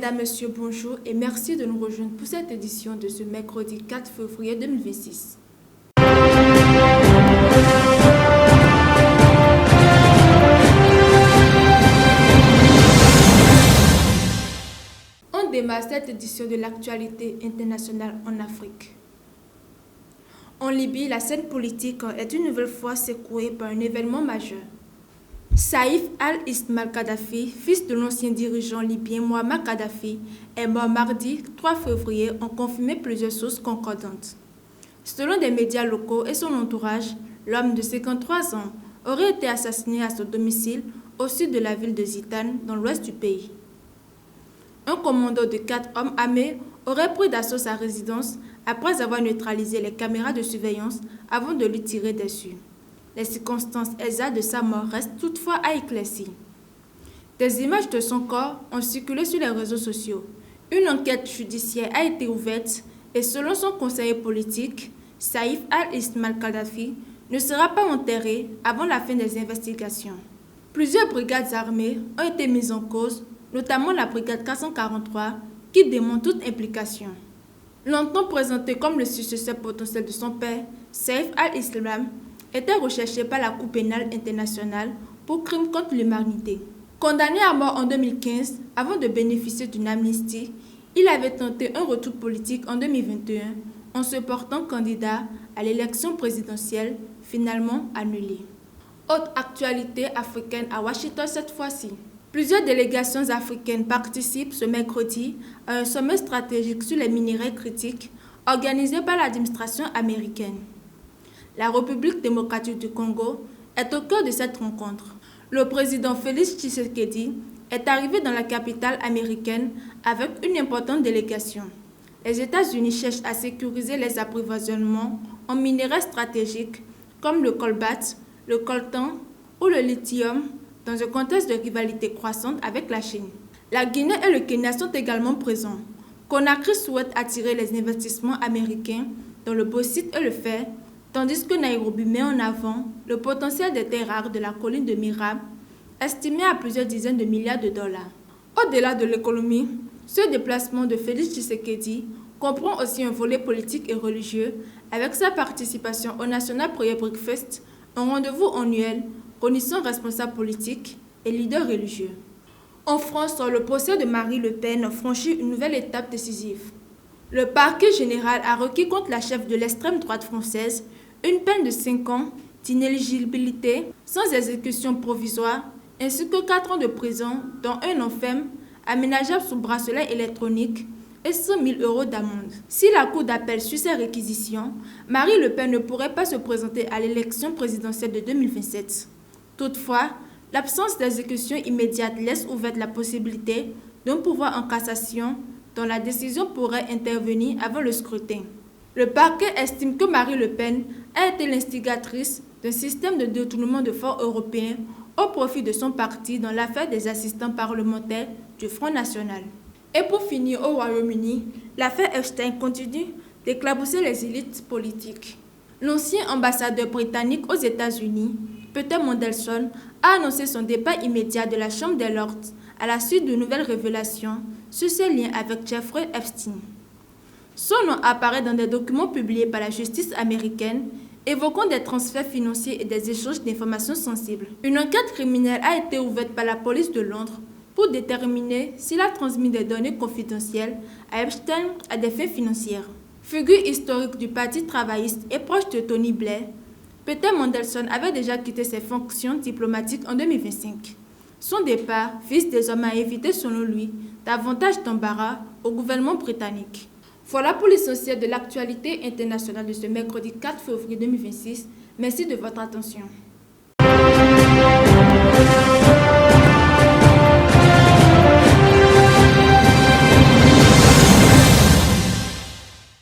Mesdames, Messieurs, bonjour et merci de nous rejoindre pour cette édition de ce mercredi 4 février 2026. On démarre cette édition de l'actualité internationale en Afrique. En Libye, la scène politique est une nouvelle fois secouée par un événement majeur. Saïf al-Islam Kadhafi, fils de l'ancien dirigeant libyen Muammar Kadhafi, est mort mardi 3 février, ont confirmé plusieurs sources concordantes. Selon des médias locaux et son entourage, l'homme de 53 ans aurait été assassiné à son domicile au sud de la ville de Zitane, dans l'ouest du pays. Un commando de 4 hommes armés aurait pris d'assaut sa résidence après avoir neutralisé les caméras de surveillance avant de lui tirer dessus. Les circonstances exactes de sa mort restent toutefois à éclaircir. Des images de son corps ont circulé sur les réseaux sociaux. Une enquête judiciaire a été ouverte et selon son conseiller politique, Saïf al-Islam Kadhafi ne sera pas enterré avant la fin des investigations. Plusieurs brigades armées ont été mises en cause, notamment la brigade 443 qui démontre toute implication. Longtemps présenté comme le successeur potentiel de son père, Saïf al-Islam était recherché par la Cour pénale internationale pour crimes contre l'humanité. Condamné à mort en 2015, avant de bénéficier d'une amnistie, il avait tenté un retour politique en 2021 en se portant candidat à l'élection présidentielle, finalement annulée. Autre actualité africaine à Washington cette fois-ci. Plusieurs délégations africaines participent ce mercredi à un sommet stratégique sur les minerais critiques organisé par l'administration américaine. La République démocratique du Congo est au cœur de cette rencontre. Le président Félix Tshisekedi est arrivé dans la capitale américaine avec une importante délégation. Les États-Unis cherchent à sécuriser les approvisionnements en minerais stratégiques comme le cobalt, le coltan ou le lithium dans un contexte de rivalité croissante avec la Chine. La Guinée et le Kenya sont également présents. Conakry souhaite attirer les investissements américains dans le bauxite et le fer, tandis que Nairobi met en avant le potentiel des terres rares de la colline de Mirab, estimé à plusieurs dizaines de milliards de dollars. Au-delà de l'économie, ce déplacement de Félix Tshisekedi comprend aussi un volet politique et religieux avec sa participation au National Prayer Breakfast, un rendez-vous annuel réunissant responsables politiques et leaders religieux. En France, le procès de Marine Le Pen franchit une nouvelle étape décisive. Le parquet général a requis contre la chef de l'extrême droite française une peine de 5 ans d'inéligibilité sans exécution provisoire ainsi que 4 ans de prison, dont un an ferme, aménageable sous bracelet électronique et 100 000 € d'amende. Si la Cour d'appel suit ces réquisitions, Marine Le Pen ne pourrait pas se présenter à l'élection présidentielle de 2027. Toutefois, l'absence d'exécution immédiate laisse ouverte la possibilité d'un pouvoir en cassation dont la décision pourrait intervenir avant le scrutin. Le parquet estime que Marine Le Pen a été l'instigatrice d'un système de détournement de fonds européens au profit de son parti dans l'affaire des assistants parlementaires du Front National. Et pour finir au Royaume-Uni, l'affaire Epstein continue d'éclabousser les élites politiques. L'ancien ambassadeur britannique aux États-Unis, Peter Mandelson, a annoncé son départ immédiat de la Chambre des Lords à la suite de nouvelles révélations sur ses liens avec Jeffrey Epstein. Son nom apparaît dans des documents publiés par la justice américaine évoquant des transferts financiers et des échanges d'informations sensibles. Une enquête criminelle a été ouverte par la police de Londres pour déterminer s'il a transmis des données confidentielles à Epstein à des fins financières. Figure historique du Parti travailliste et proche de Tony Blair, Peter Mandelson avait déjà quitté ses fonctions diplomatiques en 2025. Son départ vise désormais à éviter, selon lui, davantage d'embarras au gouvernement britannique. Voilà pour l'essentiel de l'actualité internationale de ce mercredi 4 février 2026. Merci de votre attention.